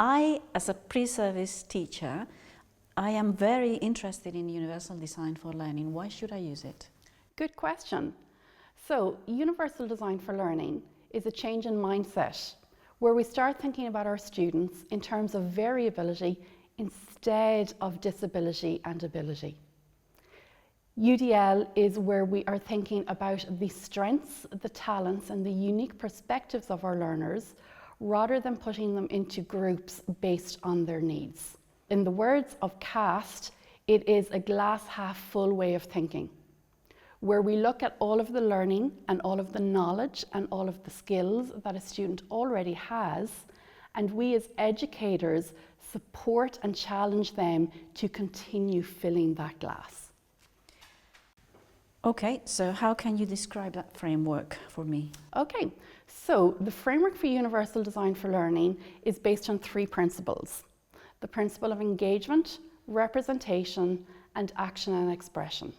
I, as a pre-service teacher, I am very interested in Universal Design for Learning. Why should I use it? Good question. So, Universal Design for Learning is a change in mindset where we start thinking about our students in terms of variability instead of disability and ability. UDL is where we are thinking about the strengths, the talents and the unique perspectives of our learners rather than putting them into groups based on their needs. In the words of CAST, it is a glass half full way of thinking, where we look at all of the learning and all of the knowledge and all of the skills that a student already has, and we as educators support and challenge them to continue filling that glass. Okay, so how can you describe that framework for me? Okay, so the framework for Universal Design for Learning is based on 3 principles: the principle of engagement, representation, and action and expression.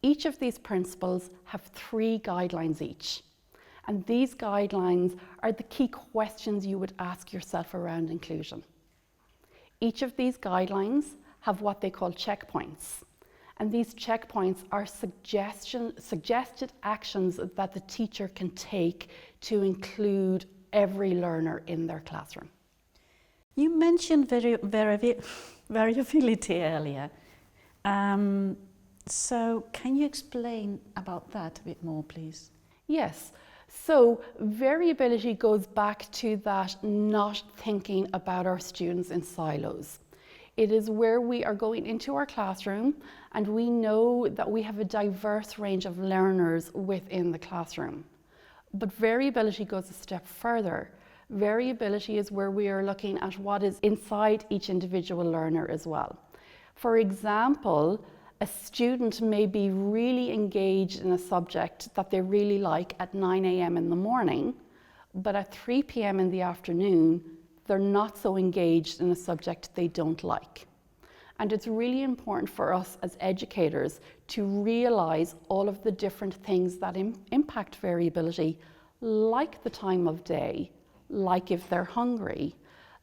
Each of these principles have 3 guidelines each, and these guidelines are the key questions you would ask yourself around inclusion. Each of these guidelines have what they call checkpoints, and these checkpoints are suggested actions that the teacher can take to include every learner in their classroom. You mentioned variability earlier. So can you explain about that a bit more, please? Yes. So variability goes back to that not thinking about our students in silos. It is where we are going into our classroom and we know that we have a diverse range of learners within the classroom. But variability goes a step further. Variability is where we are looking at what is inside each individual learner as well. For example, a student may be really engaged in a subject that they really like at 9 a.m. in the morning, but at 3 p.m. in the afternoon, they're not so engaged in a subject they don't like. And it's really important for us as educators to realize all of the different things that impact variability, like the time of day, like if they're hungry,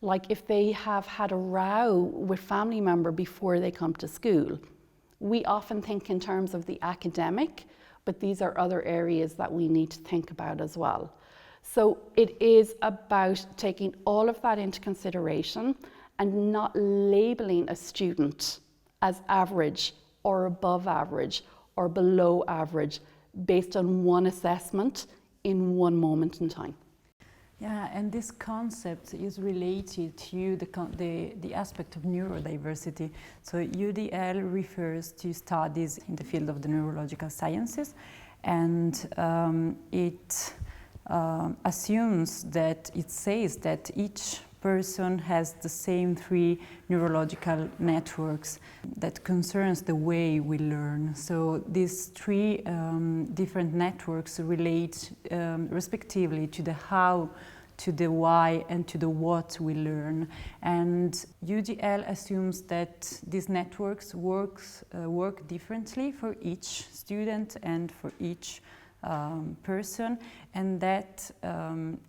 like if they have had a row with family member before they come to school. We often think in terms of the academic, but these are other areas that we need to think about as well. So it is about taking all of that into consideration and not labeling a student as average or above average or below average based on one assessment in one moment in time. Yeah, and this concept is related to the aspect of neurodiversity. So UDL refers to studies in the field of the neurological sciences, and it assumes that it says that each person has the same 3 neurological networks that concerns the way we learn. So these 3 different networks relate respectively to the how, to the why and to the what we learn. And UDL assumes that these networks work differently for each student and for each person, and that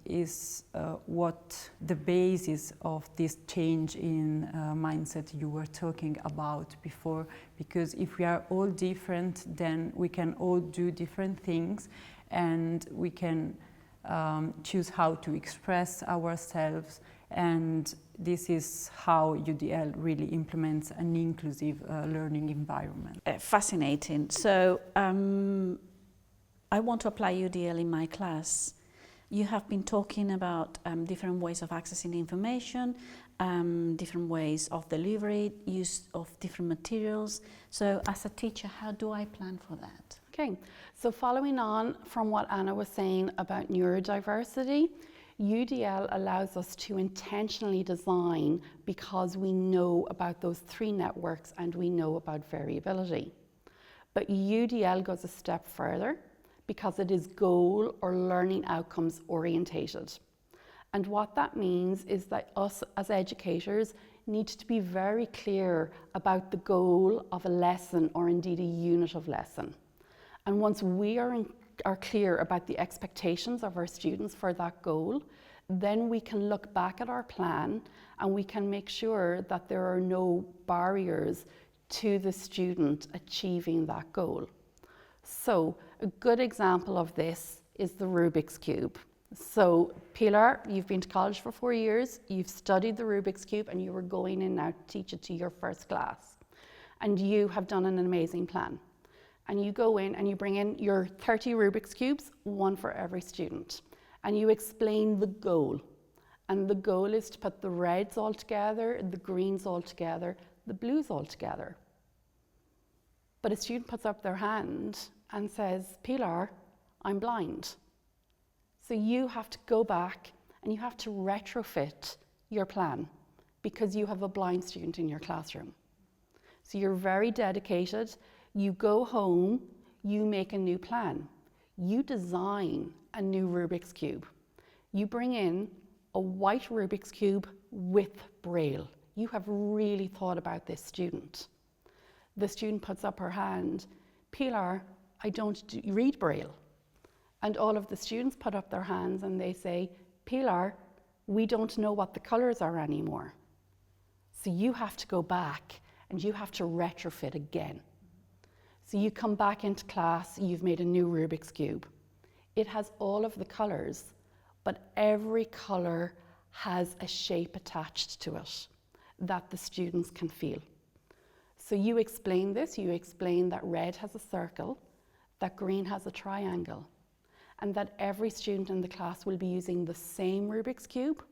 is what the basis of this change in mindset you were talking about before, because if we are all different, then we can all do different things and we can choose how to express ourselves, and this is how UDL really implements an inclusive learning environment. Fascinating. So I want to apply UDL in my class. You have been talking about different ways of accessing information, different ways of delivery, use of different materials. So as a teacher, how do I plan for that? Okay, so following on from what Anna was saying about neurodiversity, UDL allows us to intentionally design because we know about those 3 networks and we know about variability. But UDL goes a step further because it is goal or learning outcomes orientated. And what that means is that us as educators need to be very clear about the goal of a lesson or indeed a unit of lesson. And once we are clear about the expectations of our students for that goal, Then we can look back at our plan and we can make sure that there are no barriers to the student achieving that goal. So a good example of this is the Rubik's Cube. So Pilar, you've been to college for 4 years, you've studied the Rubik's Cube, and you were going in now to teach it to your first class. And you have done an amazing plan. And you go in and you bring in your 30 Rubik's Cubes, one for every student. And you explain the goal. And the goal is to put the reds all together, the greens all together, the blues all together. But a student puts up their hand and says, Pilar, I'm blind. So you have to go back and you have to retrofit your plan because you have a blind student in your classroom. So you're very dedicated. You go home, you make a new plan. You design a new Rubik's Cube. You bring in a white Rubik's Cube with Braille. You have really thought about this student. The student puts up her hand, Pilar, I don't read Braille. And all of the students put up their hands and they say, Pilar, we don't know what the colours are anymore. So you have to go back and you have to retrofit again. So you come back into class, you've made a new Rubik's Cube. It has all of the colours, but every colour has a shape attached to it that the students can feel. So you explain this, you explain that red has a circle, that green has a triangle, and that every student in the class will be using the same Rubik's Cube,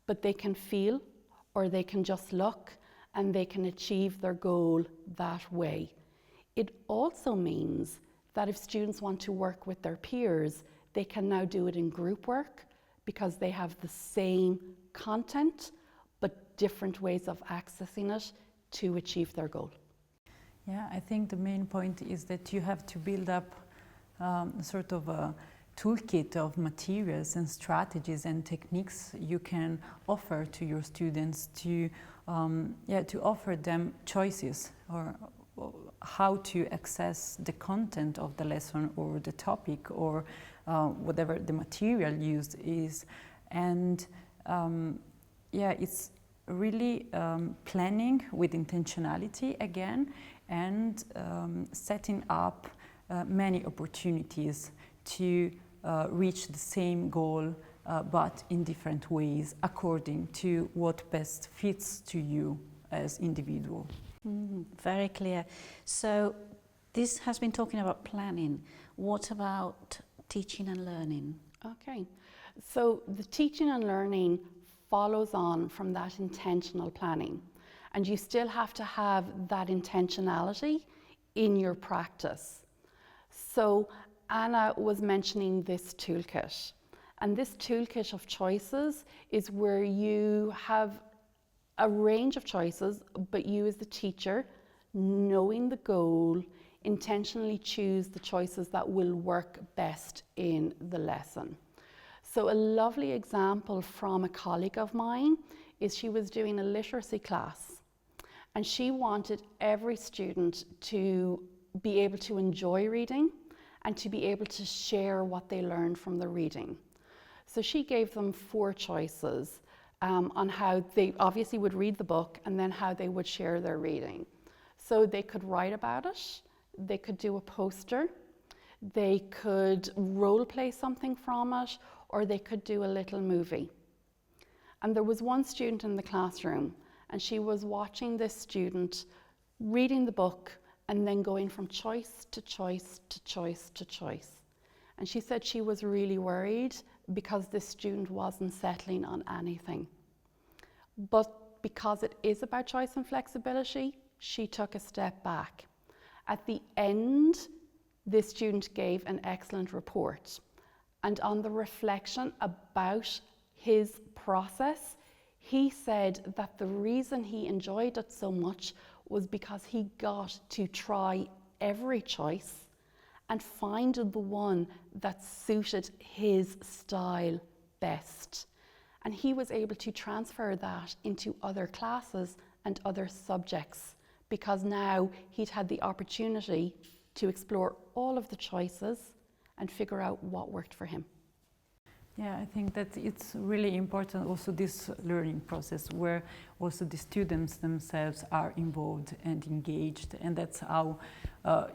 but they can feel or they can just look and they can achieve their goal that way. It also means that if students want to work with their peers, they can now do it in group work because they have the same content, but different ways of accessing it to achieve their goal. Yeah, I think the main point is that you have to build up sort of a toolkit of materials and strategies and techniques you can offer to your students to offer them choices or how to access the content of the lesson or the topic or whatever the material used is. And it's really planning with intentionality again and setting up many opportunities to reach the same goal but in different ways according to what best fits to you as individual. Very clear. So this has been talking about planning. What about teaching and learning? Okay, so the teaching and learning follows on from that intentional planning, and you still have to have that intentionality in your practice. So Anna was mentioning this toolkit, and this toolkit of choices is where you have a range of choices, but you as the teacher, knowing the goal, intentionally choose the choices that will work best in the lesson. So a lovely example from a colleague of mine is she was doing a literacy class and she wanted every student to be able to enjoy reading and to be able to share what they learned from the reading. So she gave them 4 choices on how they obviously would read the book and then how they would share their reading. So they could write about it, they could do a poster, they could role play something from it, or they could do a little movie. And there was one student in the classroom and she was watching this student reading the book and then going from choice to choice to choice to choice. And she said she was really worried because this student wasn't settling on anything. But because it is about choice and flexibility, she took a step back. At the end, this student gave an excellent report. And on the reflection about his process, he said that the reason he enjoyed it so much was because he got to try every choice and find the one that suited his style best. And he was able to transfer that into other classes and other subjects because now he'd had the opportunity to explore all of the choices and figure out what worked for him. Yeah, I think that it's really important also this learning process where also the students themselves are involved and engaged, and that's how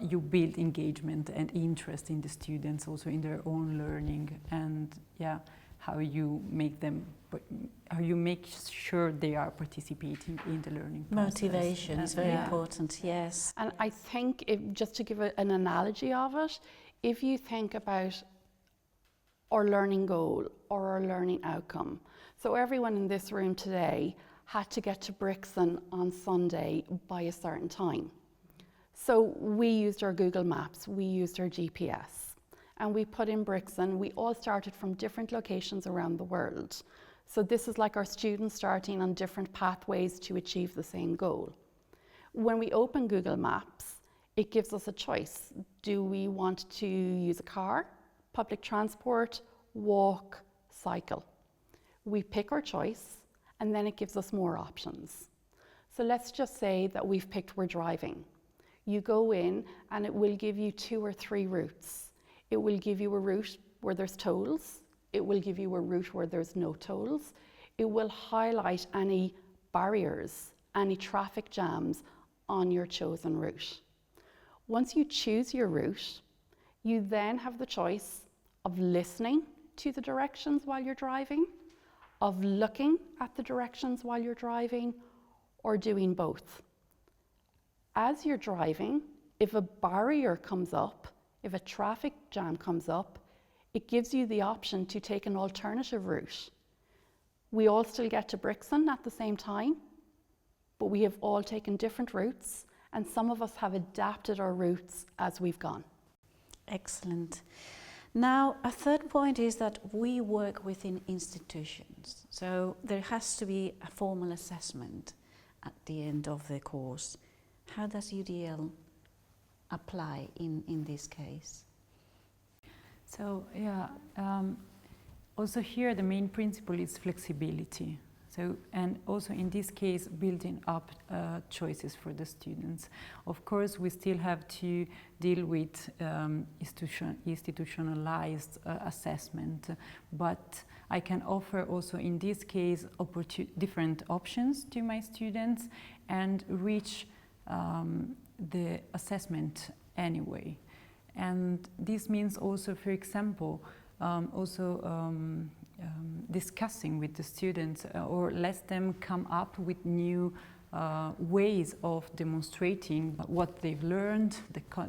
you build engagement and interest in the students also in their own learning, and yeah, how you make sure they are participating in the learning process. Motivation is very important, yes. And I think, just to give an analogy of it, if you think about our learning goal or our learning outcome. So everyone in this room today had to get to Brixton on Sunday by a certain time. So we used our Google Maps, we used our GPS, and we put in Brixton. We all started from different locations around the world. So this is like our students starting on different pathways to achieve the same goal. When we open Google Maps, it gives us a choice. Do we want to use a car, public transport, walk, cycle? We pick our choice, and then it gives us more options. So let's just say that we've picked we're driving. You go in and it will give you 2 or 3 routes. It will give you a route where there's tolls. It will give you a route where there's no tolls. It will highlight any barriers, any traffic jams on your chosen route. Once you choose your route, you then have the choice of listening to the directions while you're driving, of looking at the directions while you're driving, or doing both. As you're driving, if a barrier comes up, if a traffic jam comes up, it gives you the option to take an alternative route. We all still get to Brixton at the same time, but we have all taken different routes, and some of us have adapted our routes as we've gone. Excellent. Now, a third point is that we work within institutions. So there has to be a formal assessment at the end of the course. How does UDL apply in this case? So yeah, also here the main principle is flexibility. So, and also in this case, building up choices for the students. Of course, we still have to deal with institutionalized assessment, but I can offer also in this case different options to my students and reach the assessment anyway. And this means also, for example, discussing with the students or let them come up with new ways of demonstrating what they've learned,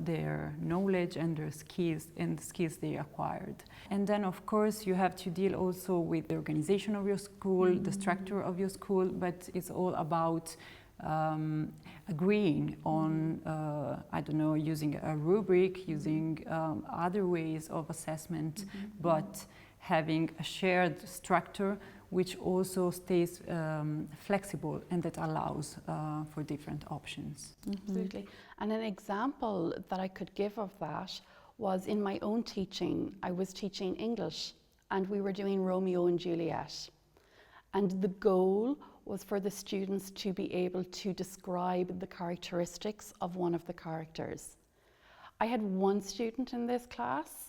their knowledge and their skills and the skills they acquired. And then of course you have to deal also with the organization of your school, the structure of your school, but it's all about agreeing on, I don't know, using a rubric, using other ways of assessment, but having a shared structure which also stays flexible and that allows for different options. Absolutely. And an example that I could give of that was in my own teaching. I was teaching English and we were doing Romeo and Juliet. And the goal was for the students to be able to describe the characteristics of one of the characters. I had one student in this class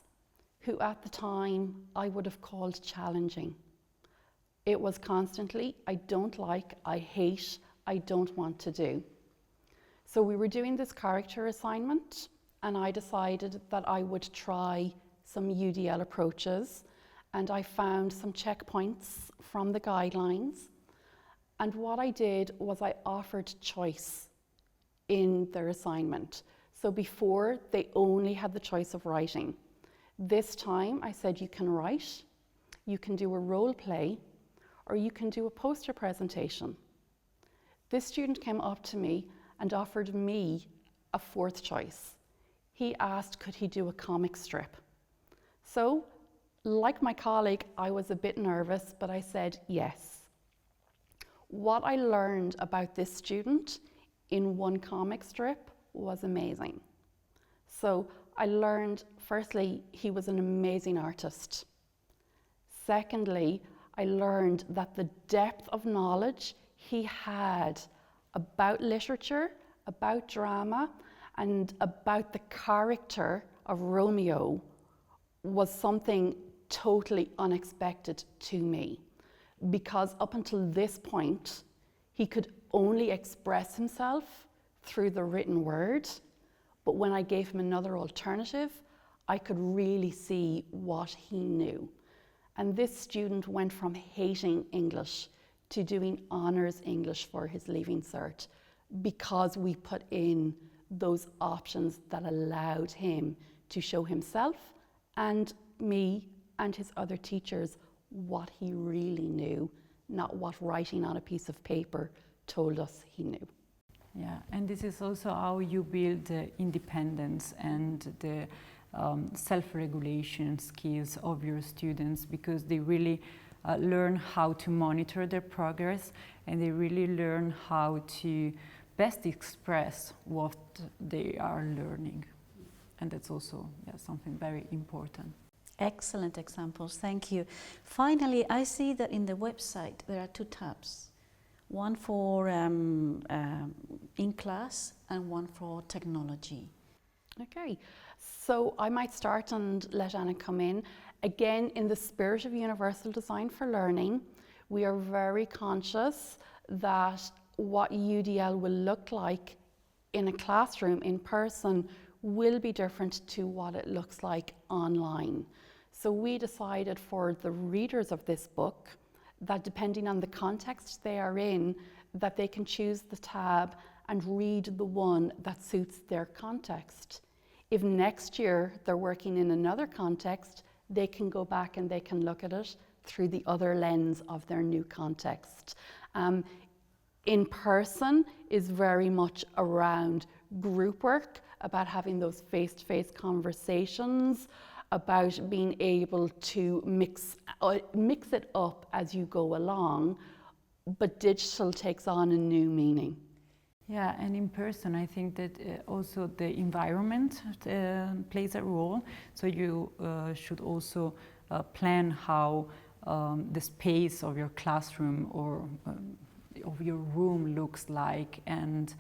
who at the time I would have called challenging. It was constantly, I don't like, I hate, I don't want to do. So we were doing this character assignment and I decided that I would try some UDL approaches, and I found some checkpoints from the guidelines. And what I did was I offered choice in their assignment. So before, they only had the choice of writing. This time I said you can write, you can do a role play, or you can do a poster presentation. This student came up to me and offered me a fourth choice. He asked could he do a comic strip. So, like my colleague, I was a bit nervous, but I said yes. What I learned about this student in one comic strip was amazing. So I learned, firstly, he was an amazing artist. Secondly, I learned that the depth of knowledge he had about literature, about drama, and about the character of Romeo was something totally unexpected to me, because up until this point, he could only express himself through the written word. But when I gave him another alternative, I could really see what he knew. And this student went from hating English to doing honours English for his Leaving Cert, because we put in those options that allowed him to show himself and me and his other teachers what he really knew, not what writing on a piece of paper told us he knew. Yeah, and this is also how you build the independence and the self-regulation skills of your students, because they really learn how to monitor their progress, and they really learn how to best express what they are learning. And that's also something very important. Excellent examples, thank you. Finally, I see that in the website there are 2 tabs. One for in class and one for technology. Okay, so I might start and let Anna come in. Again, in the spirit of Universal Design for Learning, we are very conscious that what UDL will look like in a classroom in person will be different to what it looks like online. So we decided for the readers of this book that depending on the context they are in, that they can choose the tab and read the one that suits their context. If next year they're working in another context, they can go back and they can look at it through the other lens of their new context. In person is very much around group work, about having those face-to-face conversations, about being able to mix it up as you go along, but digital takes on a new meaning. Yeah, and in person, I think that also the environment plays a role. So you should also plan how the space of your classroom or of your room looks like, and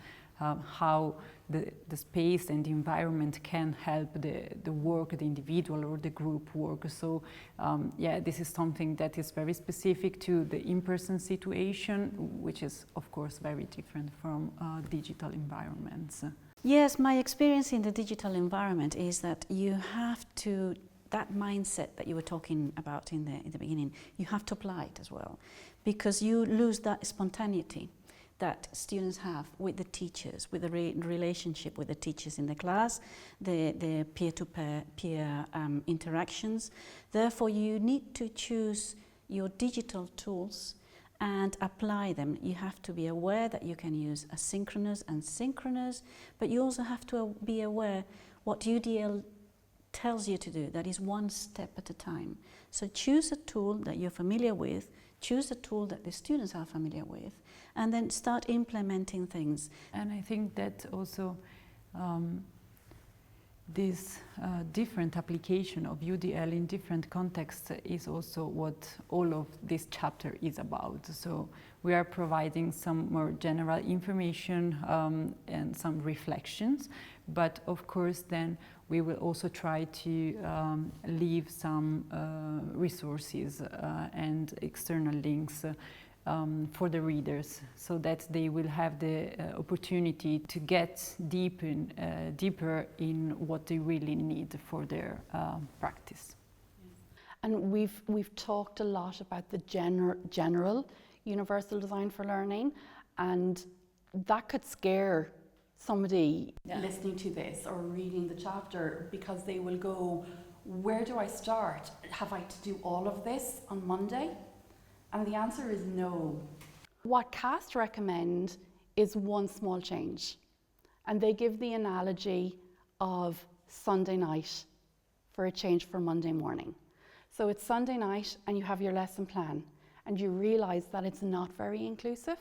how the space and the environment can help the work, the individual or the group work. So this is something that is very specific to the in-person situation, which is of course very different from digital environments. Yes, my experience in the digital environment is that you have to, that mindset that you were talking about in the beginning, you have to apply it as well, because you lose that spontaneity that students have with the teachers, with the relationship with the teachers in the class, the peer-to-peer interactions. Therefore, you need to choose your digital tools and apply them. You have to be aware that you can use asynchronous and synchronous, but you also have to be aware what UDL tells you to do, that is one step at a time. So choose a tool that you're familiar with, choose a tool that the students are familiar with, and then start implementing things. And I think that also this different application of UDL in different contexts is also what all of this chapter is about. So we are providing some more general information and some reflections, but of course then we will also try to leave some resources and external links for the readers, so that they will have the opportunity to get deeper in what they really need for their practice. And we've talked a lot about the general Universal Design for Learning, and that could scare somebody listening to this or reading the chapter, because they will go, where do I start? Have I to do all of this on Monday? And the answer is no. What CAST recommend is one small change. And they give the analogy of Sunday night for a change for Monday morning. So it's Sunday night and you have your lesson plan and you realize that it's not very inclusive.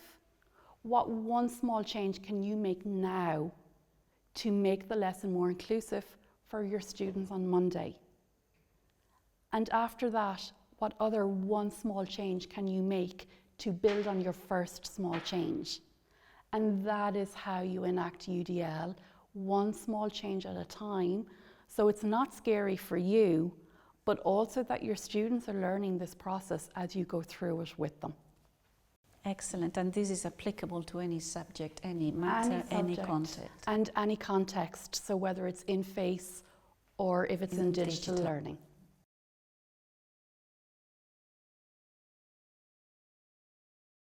What one small change can you make now to make the lesson more inclusive for your students on Monday? And after that, what other one small change can you make to build on your first small change? And that is how you enact UDL, one small change at a time. So it's not scary for you, but also that your students are learning this process as you go through it with them. Excellent, and this is applicable to any subject, any matter, any subject, concept. and any context, so whether it's in face or if it's in digital Digital. learning.